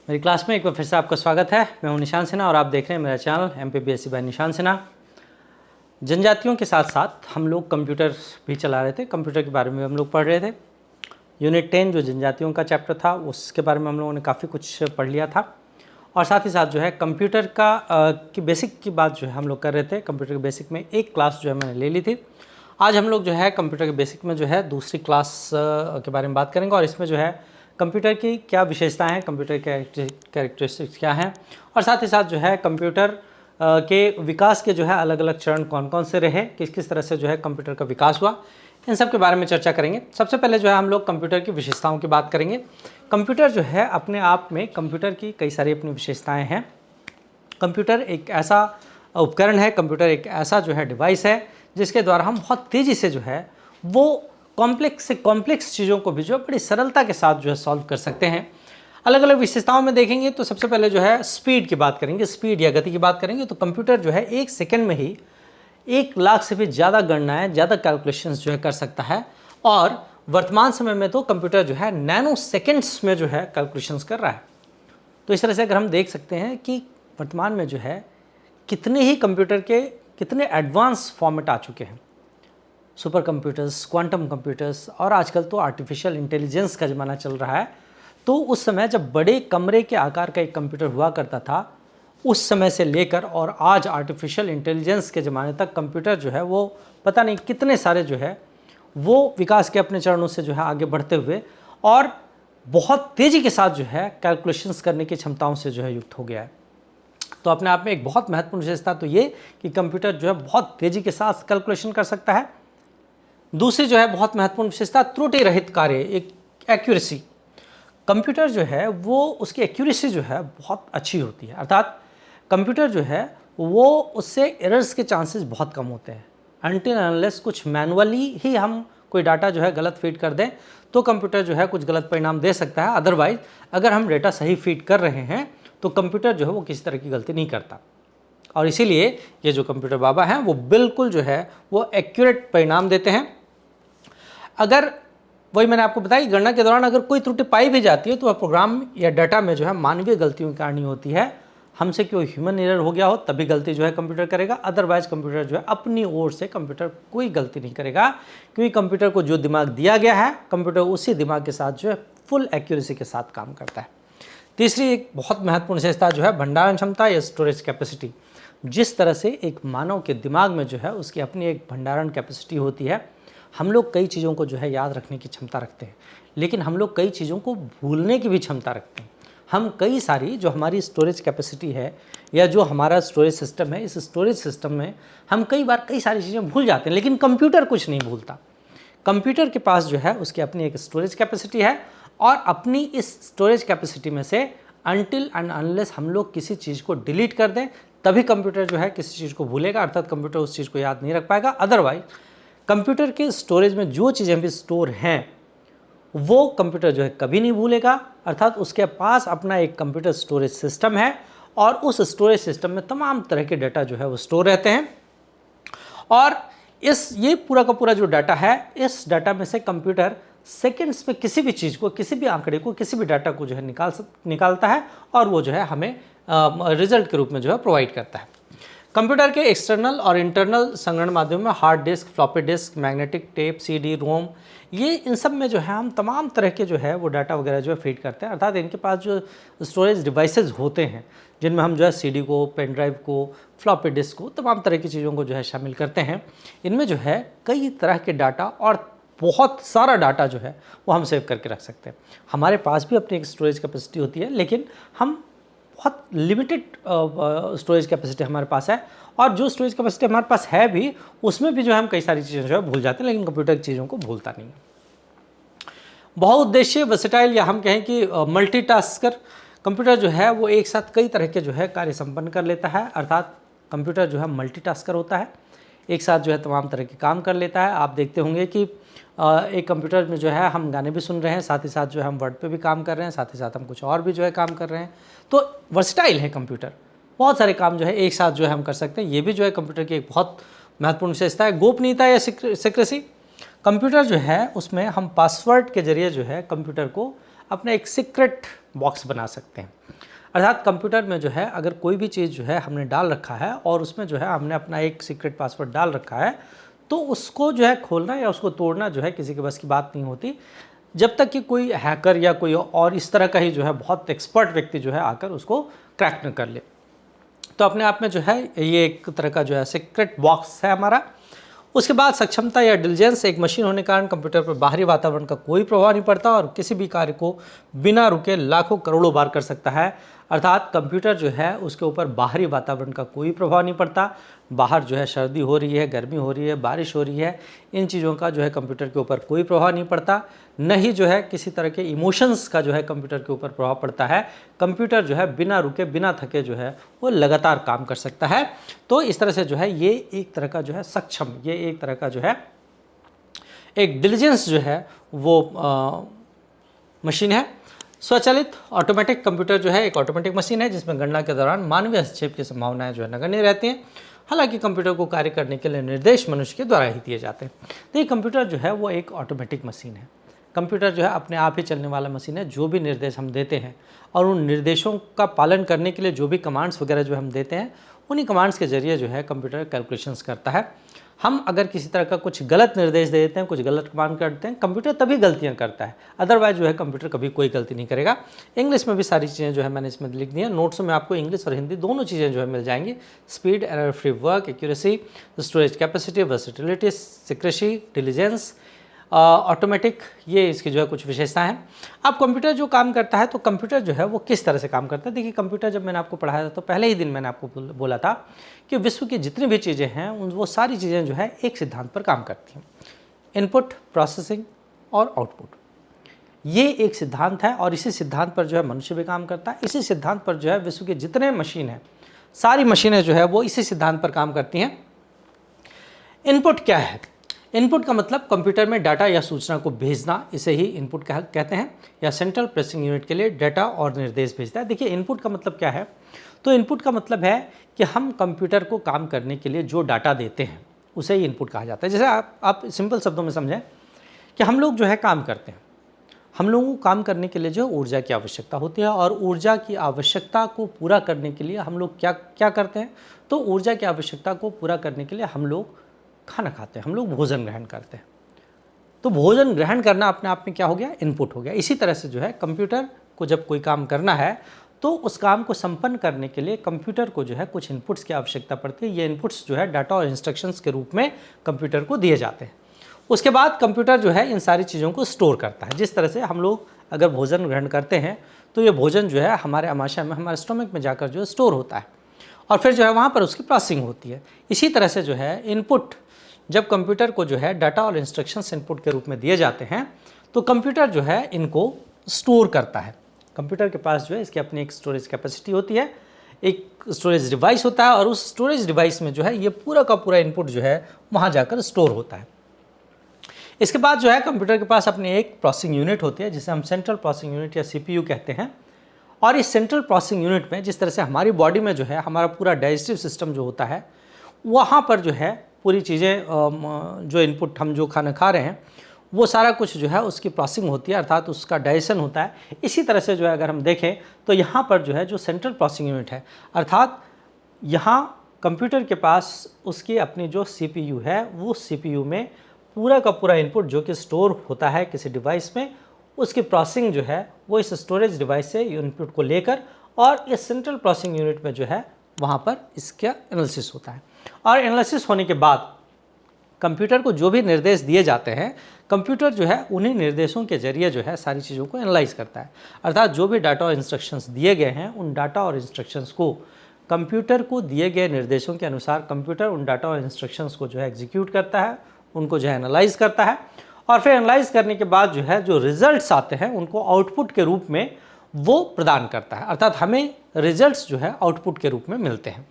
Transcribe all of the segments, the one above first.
मेरी क्लास में एक बार फिर से आपका स्वागत है। मैं हूं निशान सिन्हा और आप देख रहे हैं मेरा चैनल MPBSC बाय निशान सिन्हा। जनजातियों के साथ साथ हम लोग कंप्यूटर भी चला रहे थे, कंप्यूटर के बारे में हम लोग पढ़ रहे थे। यूनिट 10 जो जनजातियों का चैप्टर था उसके बारे में हम लोगों ने काफ़ी कुछ पढ़ लिया था और साथ ही साथ जो है कंप्यूटर का की बेसिक की बात जो है हम लोग कर रहे थे। कंप्यूटर के बेसिक में एक क्लास जो है मैंने ले ली थी। आज हम लोग जो है कंप्यूटर के बेसिक में जो है दूसरी क्लास के बारे में बात करेंगे और इसमें जो है कंप्यूटर की क्या विशेषताएं हैं, कंप्यूटर के कैरेक्टरिस्टिक्स क्या हैं और साथ ही साथ जो है कंप्यूटर के विकास के जो है अलग अलग चरण कौन कौन से रहे, किस किस तरह से जो है कंप्यूटर का विकास हुआ, इन सब के बारे में चर्चा करेंगे। सबसे पहले जो है हम लोग कंप्यूटर की विशेषताओं की बात करेंगे। कंप्यूटर जो है अपने आप में कंप्यूटर की कई सारी अपनी विशेषताएँ हैं। कंप्यूटर एक ऐसा उपकरण है, कंप्यूटर एक ऐसा जो है डिवाइस है जिसके द्वारा हम बहुत तेज़ी से जो है वो कॉम्प्लेक्स से कॉम्प्लेक्स चीज़ों को भी जो बड़ी सरलता के साथ जो है सॉल्व कर सकते हैं। अलग अलग विशेषताओं में देखेंगे तो सबसे पहले जो है स्पीड की बात करेंगे, स्पीड या गति की बात करेंगे तो कंप्यूटर जो है 1 सेकंड में ही 1 लाख से भी ज़्यादा गणनाएं, ज़्यादा कैलकुलेशंस जो है कर सकता है और वर्तमान समय में तो कंप्यूटर जो है नैनो सेकेंड्स में जो है कैलकुलेशंस कर रहा है। तो इस तरह से अगर हम देख सकते हैं कि वर्तमान में जो है कितने ही कंप्यूटर के कितने एडवांस फॉर्मेट आ चुके हैं, सुपर कंप्यूटर्स, क्वांटम कंप्यूटर्स और आजकल तो आर्टिफिशियल इंटेलिजेंस का ज़माना चल रहा है। तो उस समय जब बड़े कमरे के आकार का एक कंप्यूटर हुआ करता था, उस समय से लेकर और आज आर्टिफिशियल इंटेलिजेंस के ज़माने तक कंप्यूटर जो है वो पता नहीं कितने सारे जो है वो विकास के अपने चरणों से जो है आगे बढ़ते हुए और बहुत तेज़ी के साथ जो है कैलकुलेशंस करने की क्षमताओं से जो है युक्त हो गया है। तो अपने आप में एक बहुत महत्वपूर्ण विशेषता तो ये कि कंप्यूटर जो है बहुत तेज़ी के साथ कैलकुलेशन कर सकता है। दूसरी जो है बहुत महत्वपूर्ण विशेषता त्रुटि रहित कार्य, एक एक्यूरेसी। कंप्यूटर जो है वो उसकी एक्यूरेसी जो है बहुत अच्छी होती है, अर्थात कंप्यूटर जो है वो उससे एरर्स के चांसेस बहुत कम होते हैं। अनटिल अनलेस कुछ मैनुअली ही हम कोई डाटा जो है गलत फीड कर दें तो कंप्यूटर जो है कुछ गलत परिणाम दे सकता है। अदरवाइज अगर हम डेटा सही फीड कर रहे हैं तो कंप्यूटर जो है वो किसी तरह की गलती नहीं करता और इसीलिए ये जो कंप्यूटर बाबा हैं वो बिल्कुल जो है वो एक्यूरेट परिणाम देते हैं। अगर वही मैंने आपको बताया गणना के दौरान अगर कोई त्रुटि पाई भी जाती है तो वह प्रोग्राम या डाटा में जो है मानवीय गलतियों के कारण ही होती है। हमसे कोई ह्यूमन एरर हो गया हो तभी गलती जो है कंप्यूटर करेगा, अदरवाइज कंप्यूटर जो है अपनी ओर से कंप्यूटर कोई गलती नहीं करेगा, क्योंकि कंप्यूटर को जो दिमाग दिया गया है कंप्यूटर उसी दिमाग के साथ जो है फुल एक्यूरेसी के साथ काम करता है। तीसरी एक बहुत महत्वपूर्ण विशेषता जो है भंडारण क्षमता या स्टोरेज कैपेसिटी। जिस तरह से एक मानव के दिमाग में जो है उसकी अपनी एक भंडारण कैपेसिटी होती है, हम लोग कई चीज़ों को जो है याद रखने की क्षमता रखते हैं, लेकिन हम लोग कई चीज़ों को भूलने की भी क्षमता रखते हैं। हम कई सारी जो हमारी स्टोरेज कैपेसिटी है या जो हमारा स्टोरेज सिस्टम है, इस स्टोरेज सिस्टम में हम कई बार कई सारी चीज़ें भूल जाते हैं, लेकिन कंप्यूटर कुछ नहीं भूलता। कंप्यूटर के पास जो है उसकी अपनी एक स्टोरेज कैपेसिटी है और अपनी इस स्टोरेज कैपेसिटी में से अनटिल एंड अनलेस हम लोग किसी चीज़ को डिलीट कर दें तभी कंप्यूटर जो है किसी चीज़ को भूलेगा, अर्थात कंप्यूटर उस चीज़ को याद नहीं रख पाएगा। अदरवाइज कंप्यूटर के स्टोरेज में जो चीज़ें भी स्टोर हैं वो कंप्यूटर जो है कभी नहीं भूलेगा, अर्थात उसके पास अपना एक कंप्यूटर स्टोरेज सिस्टम है और उस स्टोरेज सिस्टम में तमाम तरह के डाटा जो है वो स्टोर रहते हैं और ये पूरा का पूरा जो डाटा है, इस डाटा में से कंप्यूटर सेकेंड्स में किसी भी चीज़ को, किसी भी आंकड़े को, किसी भी डाटा को जो है निकालता है और वो जो है हमें रिजल्ट के रूप में जो है प्रोवाइड करता है। कंप्यूटर के एक्सटर्नल और इंटरनल संग्रहण माध्यम में hard disk, floppy disk, magnetic tape, CD, रोम, ये इन सब में जो है हम तमाम तरह के जो है वो डाटा वगैरह जो है फीड करते हैं। अर्थात इनके पास जो स्टोरेज डिवाइसेस होते हैं जिनमें हम जो है CD को, पेन ड्राइव को, फ्लॉपी डिस्क को, तमाम तरह की चीज़ों को जो है शामिल करते हैं। इनमें जो है कई तरह के डाटा और बहुत सारा डाटा जो है वो हम सेव करके रख सकते हैं। हमारे पास भी अपनी एक स्टोरेज कैपेसिटी होती है, लेकिन हम बहुत लिमिटेड स्टोरेज कैपेसिटी हमारे पास है और जो स्टोरेज कैपेसिटी हमारे पास है भी उसमें भी जो है हम कई सारी चीज़ें जो है भूल जाते हैं, लेकिन कंप्यूटर की चीज़ों को भूलता नहीं है। बहुउद्देशीय वर्सेटाइल या हम कहें कि मल्टीटास्कर, कंप्यूटर जो है वो एक साथ कई तरह के जो है कार्य संपन्न कर लेता है, अर्थात कंप्यूटर जो है मल्टीटास्कर होता है, एक साथ जो है तमाम तरह के काम कर लेता है। आप देखते होंगे कि एक कंप्यूटर में जो है हम गाने भी सुन रहे हैं, साथ ही साथ जो है हम वर्ड पे भी काम कर रहे हैं, साथ ही साथ हम कुछ और भी जो है काम कर रहे हैं। तो वर्सटाइल है कंप्यूटर, बहुत सारे काम जो है एक साथ जो है हम कर सकते हैं। ये भी जो है कंप्यूटर की एक बहुत महत्वपूर्ण विशेषता है। गोपनीयता या सीक्रेसी, कंप्यूटर जो है उसमें हम पासवर्ड के जरिए जो है कंप्यूटर को अपना एक सीक्रेट बॉक्स बना सकते हैं। अर्थात कंप्यूटर में जो है अगर कोई भी चीज़ जो है हमने डाल रखा है और उसमें जो है हमने अपना एक सीक्रेट पासवर्ड डाल रखा है, तो उसको जो है खोलना या उसको तोड़ना जो है किसी के बस की बात नहीं होती, जब तक कि कोई हैकर या कोई और इस तरह का ही जो है बहुत एक्सपर्ट व्यक्ति जो है आकर उसको क्रैक न कर ले। तो अपने आप में जो है ये एक तरह का जो है सीक्रेट बॉक्स है हमारा। उसके बाद सक्षमता या डिलीजेंस, एक मशीन होने के कारण कंप्यूटर पर बाहरी वातावरण का कोई प्रभाव नहीं पड़ता और किसी भी कार्य को बिना रुके लाखों करोड़ों बार कर सकता है। अर्थात कंप्यूटर जो है उसके ऊपर बाहरी वातावरण का कोई प्रभाव नहीं पड़ता। बाहर जो है सर्दी हो रही है, गर्मी हो रही है, बारिश हो रही है, इन चीज़ों का जो है कंप्यूटर के ऊपर कोई प्रभाव नहीं पड़ता। न ही जो है किसी तरह के इमोशंस का जो है कंप्यूटर के ऊपर प्रभाव पड़ता है। कंप्यूटर जो है बिना रुके बिना थके जो है वो लगातार काम कर सकता है। तो इस तरह से जो है ये एक तरह का जो है सक्षम, ये एक तरह का जो है एक डिलीजेंस जो है वो मशीन है। स्वचालित ऑटोमेटिक कंप्यूटर जो है एक ऑटोमेटिक मशीन है जिसमें गणना के दौरान मानवीय हस्तक्षेप की संभावनाएं जो है नगण्य रहती हैं। हालांकि कंप्यूटर को कार्य करने के लिए निर्देश मनुष्य के द्वारा ही दिए जाते हैं। तो ये कंप्यूटर जो है वो एक ऑटोमेटिक मशीन है। कंप्यूटर जो है अपने आप ही चलने वाला मशीन है। जो भी निर्देश हम देते हैं और उन निर्देशों का पालन करने के लिए जो भी कमांड्स वगैरह जो हम देते हैं, उन्हीं कमांड्स के जरिए जो है कंप्यूटर कैलकुलेशंस करता है। हम अगर किसी तरह का कुछ गलत निर्देश दे देते हैं, कुछ गलत कमांड करते हैं, कंप्यूटर तभी गलतियां करता है, अदरवाइज जो है कंप्यूटर कभी कोई गलती नहीं करेगा। इंग्लिश में भी सारी चीज़ें जो है मैंने इसमें लिख दी हैं। नोट्स में आपको इंग्लिश और हिंदी दोनों चीज़ें जो है मिल जाएंगी। Speed, error free work, accuracy, storage capacity, versatility, secrecy, diligence, automatic, ये इसकी जो है कुछ विशेषताएं हैं। अब कंप्यूटर जो काम करता है, तो कंप्यूटर जो है वो किस तरह से काम करता है। देखिए कंप्यूटर जब मैंने आपको पढ़ाया था तो पहले ही दिन मैंने आपको बोला था कि विश्व की जितनी भी चीज़ें हैं वो सारी चीज़ें जो है एक सिद्धांत पर काम करती हैं, इनपुट, प्रोसेसिंग और आउटपुट। ये एक सिद्धांत है और इसी सिद्धांत पर जो है मनुष्य भी काम करता है। इसी सिद्धांत पर जो है विश्व के जितने मशीन हैं, सारी मशीनें जो है वो इसी सिद्धांत पर काम करती हैं। इनपुट क्या है? इनपुट का मतलब कंप्यूटर में डाटा या सूचना को भेजना, इसे ही इनपुट कहते हैं, या सेंट्रल प्रोसेसिंग यूनिट के लिए डाटा और निर्देश भेजता है। देखिए इनपुट का मतलब क्या है, तो इनपुट का मतलब है कि हम कंप्यूटर को काम करने के लिए जो डाटा देते हैं उसे ही इनपुट कहा जाता है। जैसे आप सिंपल शब्दों में समझें कि हम लोग जो है काम करते हैं, हम लोगों को काम करने के लिए जो ऊर्जा की आवश्यकता होती है और ऊर्जा की आवश्यकता को पूरा करने के लिए हम लोग क्या करते हैं, तो ऊर्जा की आवश्यकता को पूरा करने के लिए हम लोग खाना खाते हैं, हम लोग भोजन ग्रहण करते हैं। तो भोजन ग्रहण करना अपने आप में क्या हो गया, इनपुट हो गया। इसी तरह से जो है कंप्यूटर को जब कोई काम करना है तो उस काम को संपन्न करने के लिए कंप्यूटर को जो है कुछ इनपुट्स की आवश्यकता पड़ती है। ये इनपुट्स जो है डाटा और इंस्ट्रक्शंस के रूप में कंप्यूटर को दिए जाते हैं। उसके बाद कंप्यूटर जो है इन सारी चीज़ों को स्टोर करता है। जिस तरह से हम लोग अगर भोजन ग्रहण करते हैं तो ये भोजन जो है हमारे आमाशय में, हमारे स्टोमक में जाकर जो है स्टोर होता है और फिर जो है वहाँ पर उसकी प्रोसेसिंग होती है। इसी तरह से जो है इनपुट, जब कंप्यूटर को जो है डाटा और इंस्ट्रक्शंस इनपुट के रूप में दिए जाते हैं तो कंप्यूटर जो है इनको स्टोर करता है। कंप्यूटर के पास जो है इसकी अपनी एक स्टोरेज कैपेसिटी होती है, एक स्टोरेज डिवाइस होता है और उस स्टोरेज डिवाइस में जो है ये पूरा का पूरा इनपुट जो है वहाँ जाकर स्टोर होता है। इसके बाद जो है कंप्यूटर के पास अपनी एक प्रोसेसिंग यूनिट होती है जिसे हम सेंट्रल प्रोसेसिंग यूनिट या सीपीयू कहते हैं। और इस सेंट्रल प्रोसेसिंग यूनिट में, जिस तरह से हमारी बॉडी में जो है हमारा पूरा डाइजेस्टिव सिस्टम जो होता है, वहाँ पर जो है पूरी चीज़ें, जो इनपुट हम जो खाना खा रहे हैं वो सारा कुछ जो है उसकी प्रोसेसिंग होती है, अर्थात उसका डाइजेशन होता है। इसी तरह से जो है अगर हम देखें तो यहाँ पर जो है जो सेंट्रल प्रोसेसिंग यूनिट है, अर्थात यहाँ कंप्यूटर के पास उसकी अपनी जो सीपीयू है, वो सीपीयू में पूरा का पूरा इनपुट जो कि स्टोर होता है किसी डिवाइस में, उसकी प्रोसेसिंग जो है वो इस स्टोरेज डिवाइस से इनपुट को लेकर और इस सेंट्रल प्रोसेसिंग यूनिट में जो है वहाँ पर इसका एनालिसिस होता है। और एनालिसिस होने के बाद कंप्यूटर को जो भी निर्देश दिए जाते हैं, कंप्यूटर जो है उन्हीं निर्देशों के जरिए जो है सारी चीज़ों को एनालाइज करता है। अर्थात जो भी डाटा और इंस्ट्रक्शंस दिए गए हैं, उन डाटा और इंस्ट्रक्शंस को कंप्यूटर को दिए गए निर्देशों के अनुसार कंप्यूटर उन डाटा और इंस्ट्रक्शंस को जो है एग्जीक्यूट करता है, उनको जो है एनालाइज करता है और फिर एनालाइज करने के बाद जो है जो रिजल्ट्स आते हैं उनको आउटपुट के रूप में वो प्रदान करता है। अर्थात हमें रिजल्ट्स जो है आउटपुट के रूप में मिलते हैं।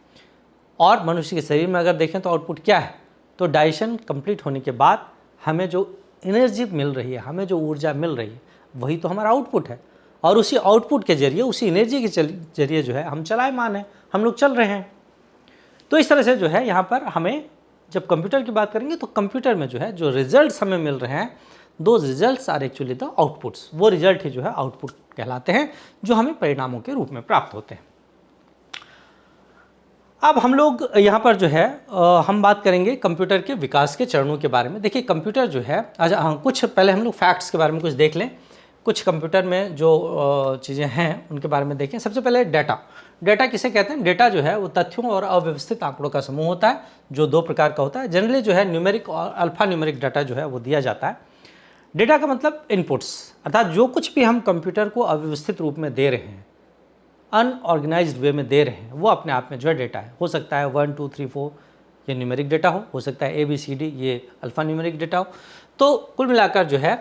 और मनुष्य के शरीर में अगर देखें तो आउटपुट क्या है, तो डाइजेशन कंप्लीट होने के बाद हमें जो एनर्जी मिल रही है, हमें जो ऊर्जा मिल रही है, वही तो हमारा आउटपुट है। और उसी आउटपुट के जरिए, उसी एनर्जी के जरिए जो है हम चलायमान हैं, हम लोग चल रहे हैं। तो इस तरह से जो है यहाँ पर हमें जब कंप्यूटर की बात करेंगे तो कंप्यूटर में जो है जो रिजल्ट्स हमें मिल रहे हैं, those results are actually the outputs, वो रिजल्ट ही जो है आउटपुट कहलाते हैं जो हमें परिणामों के रूप में प्राप्त होते हैं। अब हम लोग यहाँ पर जो है हम बात करेंगे कंप्यूटर के विकास के चरणों के बारे में। देखिए कंप्यूटर जो है, अच्छा हाँ, कुछ पहले हम लोग फैक्ट्स के बारे में कुछ देख लें, कुछ कंप्यूटर में जो चीज़ें हैं उनके बारे में देखें। सबसे पहले डाटा। डाटा किसे कहते हैं? डाटा जो है वो तथ्यों और अव्यवस्थित आंकड़ों का समूह होता है जो दो प्रकार का होता है। जनरली जो है न्यूमेरिक और अल्फा न्यूमेरिक डाटा जो है वो दिया जाता है। डाटा का मतलब इनपुट्स, अर्थात जो कुछ भी हम कंप्यूटर को अव्यवस्थित रूप में दे रहे हैं, अनऑर्गेनाइज्ड वे में दे रहे हैं, वो अपने आप में जो है डाटा है। हो सकता है 1 2 3 4 ये न्यूमेरिक डाटा हो सकता है ABCD ये अल्फा न्यूमेरिक डाटा हो। तो कुल मिलाकर जो है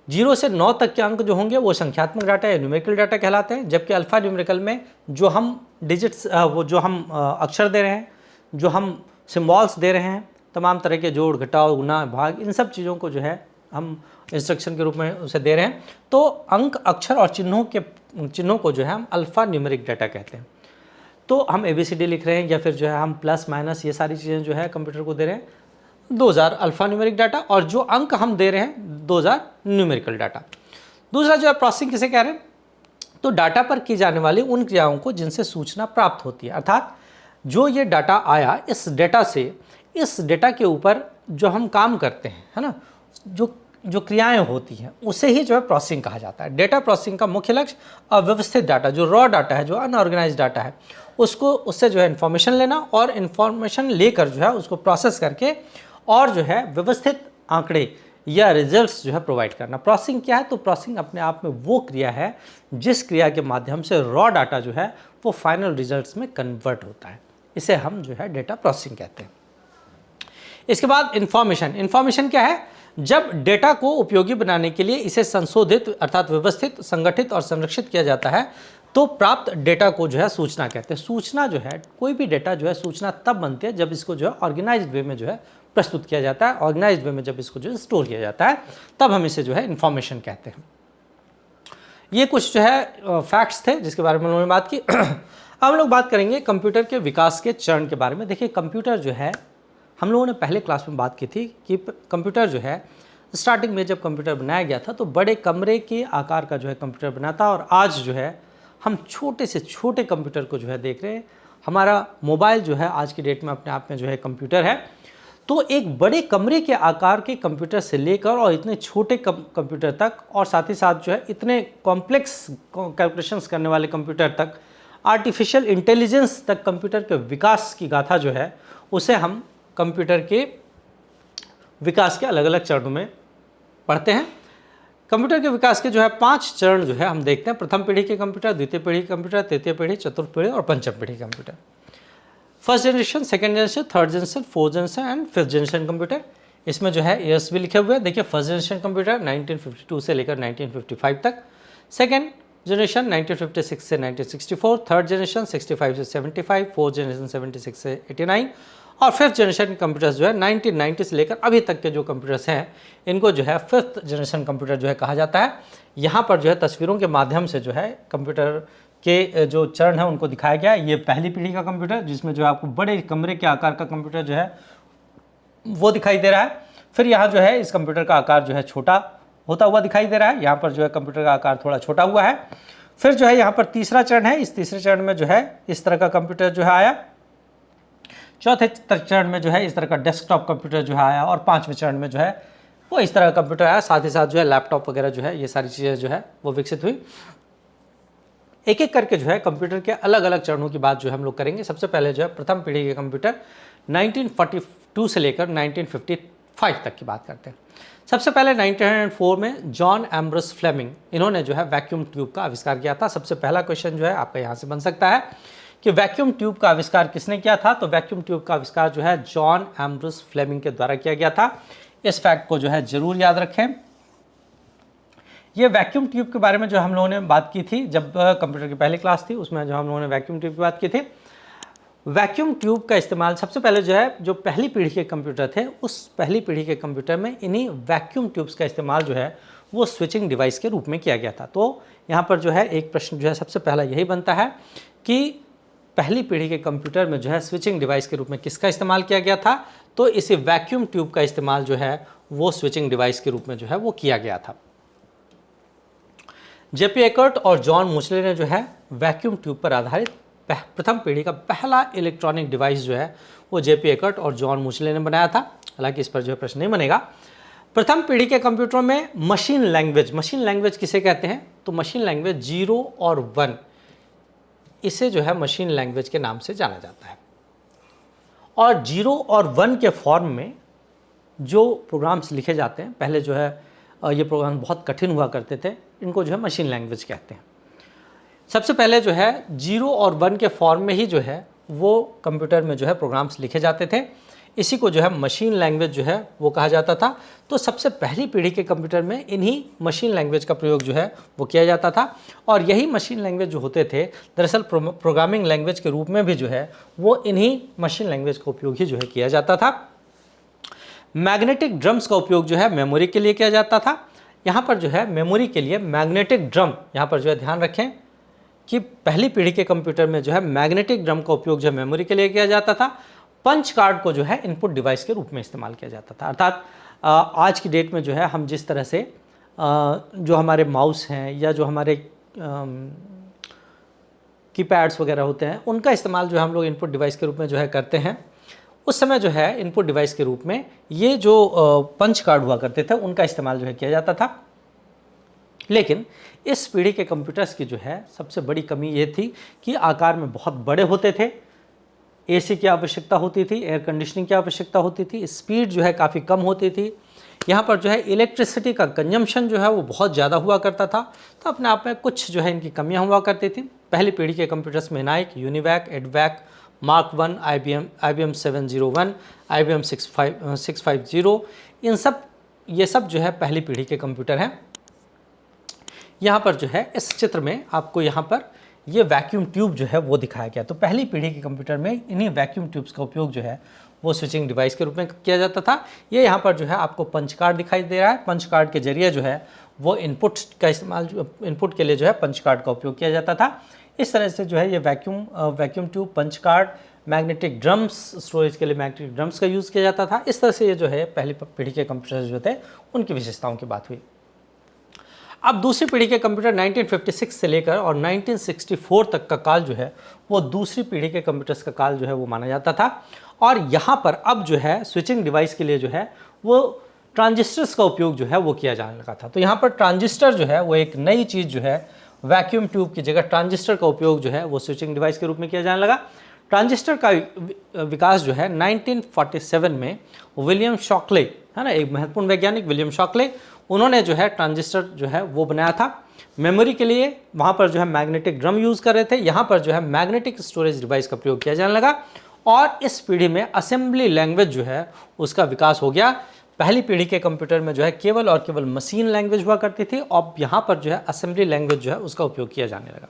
0 से 9 तक के अंक जो होंगे वो संख्यात्मक डाटा या न्यूमेरिकल डाटा कहलाते हैं, जबकि अल्फा न्यूमेरिकल में जो हम डिजिट्स वो जो हम अक्षर दे रहे हैं, जो हम सिम्बॉल्स दे रहे हैं, तमाम तरह के जोड़ घटाव गुना भाग, इन सब चीज़ों को जो है हम इंस्ट्रक्शन के रूप में उसे दे रहे हैं। तो अंक अक्षर और चिन्हों को जो है हम अल्फा न्यूमेरिक डाटा कहते हैं। तो हम ABCD लिख रहे हैं या फिर जो है हम प्लस माइनस ये सारी चीज़ें जो है कंप्यूटर को दे रहे हैं, 2000 अल्फा न्यूमेरिक डाटा, और जो अंक हम दे रहे हैं 2000 न्यूमेरिकल डाटा। दूसरा जो है प्रोसेसिंग किसे कह रहे हैं? तो डाटा पर की जाने वाली उन क्रियाओं को जिनसे सूचना प्राप्त होती है, अर्थात जो ये डाटा आया, इस डाटा के ऊपर जो हम काम करते हैं, है ना, जो क्रियाएं होती हैं उसे ही जो है प्रोसेसिंग कहा जाता है। डेटा प्रोसेसिंग का मुख्य लक्ष्य अव्यवस्थित डाटा, जो रॉ डाटा है, जो अनऑर्गेनाइज्ड डाटा है, उससे जो है इन्फॉर्मेशन लेना और इन्फॉर्मेशन लेकर जो है उसको प्रोसेस करके और जो है व्यवस्थित आंकड़े या रिजल्ट्स जो है प्रोवाइड करना। प्रोसेसिंग क्या है? तो प्रोसेसिंग अपने आप में वो क्रिया है जिस क्रिया के माध्यम से रॉ डाटा जो है वो फाइनल रिजल्ट्स में कन्वर्ट होता है, इसे हम जो है डेटा प्रोसेसिंग कहते हैं। इसके बाद इन्फॉर्मेशन क्या है? जब डेटा को उपयोगी बनाने के लिए इसे संशोधित अर्थात व्यवस्थित, संगठित और संरक्षित किया जाता है तो प्राप्त डेटा को जो है सूचना कहते हैं। सूचना जो है, कोई भी डेटा जो है सूचना तब बनती है जब इसको जो है ऑर्गेनाइज्ड वे में जो है प्रस्तुत किया जाता है, ऑर्गेनाइज्ड वे में जब इसको जो है स्टोर किया जाता है, तब हम इसे जो है इन्फॉर्मेशन कहते हैं। ये कुछ जो है फैक्ट्स थे जिसके बारे में उन्होंने बात की। अब हम लोग बात करेंगे कंप्यूटर के विकास के चरण के बारे में। देखिए कंप्यूटर जो है, हम लोगों ने पहले क्लास में बात की थी कि कंप्यूटर जो है स्टार्टिंग में जब कंप्यूटर बनाया गया था तो बड़े कमरे के आकार का जो है कंप्यूटर बना था, और आज जो है हम छोटे से छोटे कंप्यूटर को जो है देख रहे हैं। हमारा मोबाइल जो है आज की डेट में अपने आप में जो है कंप्यूटर है। तो एक बड़े कमरे के आकार के कंप्यूटर से लेकर और इतने छोटे कंप्यूटर तक, और साथ ही साथ जो है इतने कॉम्प्लेक्स कैलकुलेशंस करने वाले कंप्यूटर तक, आर्टिफिशियल इंटेलिजेंस तक कंप्यूटर के विकास की गाथा जो है उसे हम कंप्यूटर के विकास के अलग अलग चरणों में पढ़ते हैं। कंप्यूटर के विकास के जो है 5 चरण जो है हम देखते हैं। प्रथम पीढ़ी के कंप्यूटर, द्वितीय पीढ़ी के कंप्यूटर, तृतीय पीढ़ी, चतुर्थ पीढ़ी और पंचम पीढ़ी computer. First generation, second generation, third generation, fourth generation and fifth generation computer. इसमें जो है ईयर्स भी लिखे हुए हैं। देखिए फर्स्ट जनरेशन कंप्यूटर 1952 से लेकर 1955 तक, सेकेंड जनरेशन 1956 से 1964, थर्ड जनरेशन 65 से 75, फोर्थ जनरेशन 76 से 89 और फिफ्थ जनरेशन के कंप्यूटर्स जो है 1990 से लेकर अभी तक के जो कंप्यूटर्स हैं इनको जो है फिफ्थ जनरेशन कंप्यूटर जो है कहा जाता है। यहाँ पर जो है तस्वीरों के माध्यम से जो है कंप्यूटर के जो चरण है उनको दिखाया गया है। ये पहली पीढ़ी का कंप्यूटर जिसमें जो है आपको बड़े कमरे के आकार का कंप्यूटर जो है वो दिखाई दे रहा है। फिर यहाँ जो है इस कंप्यूटर का आकार जो है छोटा होता हुआ दिखाई दे रहा है। यहाँ पर जो है कंप्यूटर का आकार थोड़ा छोटा हुआ है। फिर जो है यहाँ पर तीसरा चरण है। इस तीसरे चरण में जो है इस तरह का कंप्यूटर जो है आया। चौथे चरण में जो है इस तरह का डेस्कटॉप कंप्यूटर जो है आया और पांचवें चरण में जो है वो इस तरह का कंप्यूटर आया। साथ ही साथ जो है लैपटॉप वगैरह जो है ये सारी चीज़ें जो है वो विकसित हुई। एक एक करके जो है कंप्यूटर के अलग अलग चरणों की बात जो है हम लोग करेंगे। सबसे पहले जो है प्रथम पीढ़ी के कंप्यूटर 1942 से लेकर 1955 तक की बात करते हैं। सबसे पहले 1904 में जॉन एम्ब्रोस फ्लेमिंग इन्होंने जो है वैक्यूम ट्यूब का आविष्कार किया था। सबसे पहला क्वेश्चन जो है आपका यहाँ से बन सकता है कि वैक्यूम ट्यूब का आविष्कार किसने किया था? तो वैक्यूम ट्यूब का आविष्कार जो है जॉन एम्ब्रोस फ्लेमिंग के द्वारा किया गया था। इस फैक्ट को जो है जरूर याद रखें। ये वैक्यूम ट्यूब के बारे में जो हम लोगों ने बात की थी जब कंप्यूटर की पहली क्लास थी उसमें जो हम लोगों ने वैक्यूम ट्यूब की बात की थी। वैक्यूम ट्यूब का इस्तेमाल सबसे पहले जो है जो पहली पीढ़ी के कंप्यूटर थे उस पहली पीढ़ी के कंप्यूटर में इन्हीं वैक्यूम ट्यूब्स का इस्तेमाल जो है वो स्विचिंग डिवाइस के रूप में किया गया था। तो यहाँ पर जो है एक प्रश्न जो है सबसे पहला यही बनता है कि पहली पीढ़ी के कंप्यूटर में जो है स्विचिंग डिवाइस के रूप में किसका इस्तेमाल किया गया था? तो इसे वैक्यूम ट्यूब का इस्तेमाल जो है वो स्विचिंग डिवाइस के रूप में जो है वो किया गया था। जेपी एकर्ट और जॉन मुचले ने जो है वैक्यूम ट्यूब पर आधारित प्रथम पीढ़ी का पहला इलेक्ट्रॉनिक डिवाइस जो है वो जेपी एकर्ट और जॉन मुचले ने बनाया था। हालांकि इस पर जो है प्रश्न नहीं बनेगा। प्रथम पीढ़ी के कंप्यूटरों में मशीन लैंग्वेज किसे कहते हैं? तो मशीन लैंग्वेज 0 और 1 इसे जो है मशीन लैंग्वेज के नाम से जाना जाता है। और 0 और 1 के फॉर्म में जो प्रोग्राम्स लिखे जाते हैं, पहले जो है ये प्रोग्राम बहुत कठिन हुआ करते थे, इनको जो है मशीन लैंग्वेज कहते हैं। सबसे पहले जो है 0 और 1 के फॉर्म में ही जो है वो कंप्यूटर में जो है प्रोग्राम्स लिखे जाते थे। इसी को जो है मशीन लैंग्वेज जो है वो कहा जाता था। तो सबसे पहली पीढ़ी के कंप्यूटर में इन्हीं मशीन लैंग्वेज का प्रयोग जो है वो किया जाता था। और यही मशीन लैंग्वेज जो होते थे दरअसल प्रोग्रामिंग लैंग्वेज के रूप में भी जो है वो इन्हीं मशीन लैंग्वेज का उपयोग ही जो है किया जाता था। मैग्नेटिक ड्रम्स का उपयोग जो है मेमोरी के लिए किया जाता था। यहाँ पर जो है मेमोरी के लिए मैग्नेटिक ड्रम, यहाँ पर जो है ध्यान रखें कि पहली पीढ़ी के कंप्यूटर में जो है मैग्नेटिक ड्रम का उपयोग जो है मेमोरी के लिए किया जाता था। पंच कार्ड को जो है इनपुट डिवाइस के रूप में इस्तेमाल किया जाता था। अर्थात आज की डेट में जो है हम जिस तरह से जो हमारे माउस हैं या जो हमारे कीपैड्स वगैरह होते हैं उनका इस्तेमाल जो है हम लोग इनपुट डिवाइस के रूप में जो है करते हैं, उस समय जो है इनपुट डिवाइस के रूप में ये जो पंच कार्ड हुआ करते थे उनका इस्तेमाल जो है किया जाता था। लेकिन इस पीढ़ी के कंप्यूटर्स की जो है सबसे बड़ी कमी ये थी कि आकार में बहुत बड़े होते थे, एसी की आवश्यकता होती थी, एयर कंडीशनिंग की आवश्यकता होती थी, स्पीड जो है काफ़ी कम होती थी। यहाँ पर जो है इलेक्ट्रिसिटी का कंजम्पशन जो है वो बहुत ज़्यादा हुआ करता था। तो अपने आप में कुछ जो है इनकी कमियाँ हुआ करती थी। पहली पीढ़ी के कंप्यूटर्स में Naik, UNIVAC, एडवैक, mark 1, IBM 701, IBM 650, ये सब जो है पहली पीढ़ी के कंप्यूटर हैं। यहाँ पर जो है इस चित्र में आपको यहाँ पर ये वैक्यूम ट्यूब जो है वो दिखाया गया। तो पहली पीढ़ी के कंप्यूटर में इन्हीं वैक्यूम ट्यूब्स का उपयोग जो है वो स्विचिंग डिवाइस के रूप में किया जाता था। ये यहाँ पर जो है आपको पंच कार्ड दिखाई दे रहा है। पंच कार्ड के जरिए जो है वो इनपुट के लिए जो है पंच कार्ड का उपयोग किया जाता था। इस तरह से जो है ये vacuum tube, punch card, magnetic drums, storage के लिए मैग्नेटिक ड्रम्स का यूज़ किया जाता था। इस तरह से ये जो है पहली पीढ़ी के कंप्यूटर जो थे उनकी विशेषताओं की बात हुई। अब दूसरी पीढ़ी के कंप्यूटर 1956 से लेकर और 1964 तक का काल जो है वो दूसरी पीढ़ी के कंप्यूटर्स का काल जो है वो माना जाता था। और यहाँ पर अब जो है स्विचिंग डिवाइस के लिए जो है वो ट्रांजिस्टर्स का उपयोग जो है वो किया जाने लगा था। तो यहाँ पर ट्रांजिस्टर जो है वो एक नई चीज़ जो है, वैक्यूम ट्यूब की जगह ट्रांजिस्टर का उपयोग जो है वो स्विचिंग डिवाइस के रूप में किया जाने लगा। ट्रांजिस्टर का विकास जो है 1947 में विलियम शॉकले, है ना, एक महत्वपूर्ण वैज्ञानिक विलियम शॉकले, उन्होंने जो है ट्रांजिस्टर जो है वो बनाया था। मेमोरी के लिए वहाँ पर जो है मैग्नेटिक ड्रम यूज़ कर रहे थे, यहाँ पर जो है मैग्नेटिक स्टोरेज डिवाइस का प्रयोग किया जाने लगा। और इस पीढ़ी में असेंबली लैंग्वेज जो है उसका विकास हो गया। पहली पीढ़ी के कंप्यूटर में जो है केवल और केवल मशीन लैंग्वेज हुआ करती थी, और यहाँ पर जो है असेंबली लैंग्वेज जो है उसका उपयोग किया जाने लगा।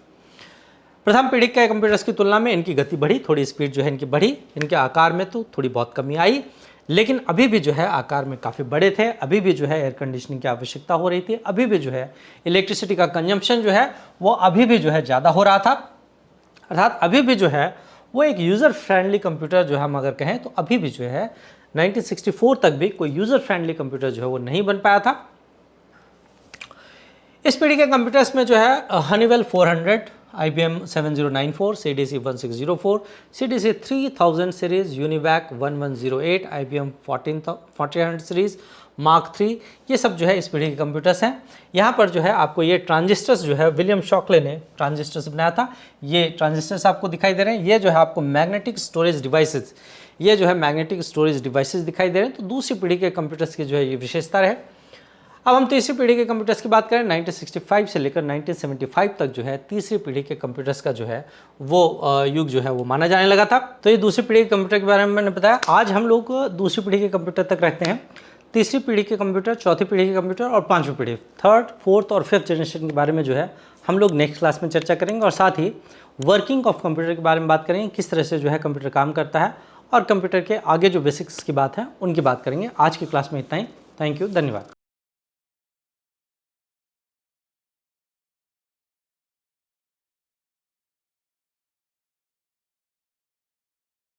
प्रथम पीढ़ी के कंप्यूटर्स की तुलना में इनकी गति बढ़ी, थोड़ी स्पीड जो है इनकी बढ़ी, इनके आकार में तो थोड़ी बहुत कमी आई, लेकिन अभी भी जो है आकार में काफ़ी बड़े थे। अभी भी जो है एयर कंडीशनिंग की आवश्यकता हो रही थी, अभी भी जो है इलेक्ट्रिसिटी का कंजम्पशन जो है वो अभी भी जो है ज़्यादा हो रहा था। अर्थात अभी भी जो है वो एक यूज़र फ्रेंडली कंप्यूटर जो हम अगर कहें तो अभी भी जो है 1964 तक भी कोई यूज़र फ्रेंडली कंप्यूटर जो है वो नहीं बन पाया था। इस पीढ़ी के कंप्यूटर्स में जो है Honeywell 400, IBM 7094, CDC 1604, CDC 3000 series, UNIVAC 1108, IBM 1400 series, mark 3, ये सब जो है इस पीढ़ी के कंप्यूटर्स हैं। यहाँ पर जो है आपको ये ट्रांजिस्टर्स जो है विलियम शॉकले ने ट्रांजिस्टर्स बनाया था, ये ट्रांजिस्टर्स आपको दिखाई दे रहे हैं। ये जो है आपको मैग्नेटिक स्टोरेज डिवाइसेस, ये जो है मैग्नेटिक स्टोरेज डिवाइसेस दिखाई दे रहे हैं। तो दूसरी पीढ़ी के कंप्यूटर्स की जो है ये विशेषता है। अब हम तीसरी पीढ़ी के कंप्यूटर्स की बात करें, 1965 से लेकर 1975 तक जो है तीसरी पीढ़ी के कंप्यूटर्स का जो है वो युग जो है वो माना जाने लगा था। तो ये दूसरी पीढ़ी के कंप्यूटर के बारे में मैंने बताया। आज हम लोग दूसरी पीढ़ी के कंप्यूटर तक रहते हैं। तीसरी पीढ़ी के कंप्यूटर, चौथी पीढ़ी के कंप्यूटर और पांचवी पीढ़ी, थर्ड, फोर्थ और फिफ्थ जनरेशन के बारे में जो है हम लोग नेक्स्ट क्लास में चर्चा करेंगे। और साथ ही वर्किंग ऑफ कंप्यूटर के बारे में बात करेंगे, किस तरह से जो है कंप्यूटर काम करता है, और कंप्यूटर के आगे जो बेसिक्स की बात है उनकी बात करेंगे। आज की क्लास में इतना ही। थैंक यू, धन्यवाद।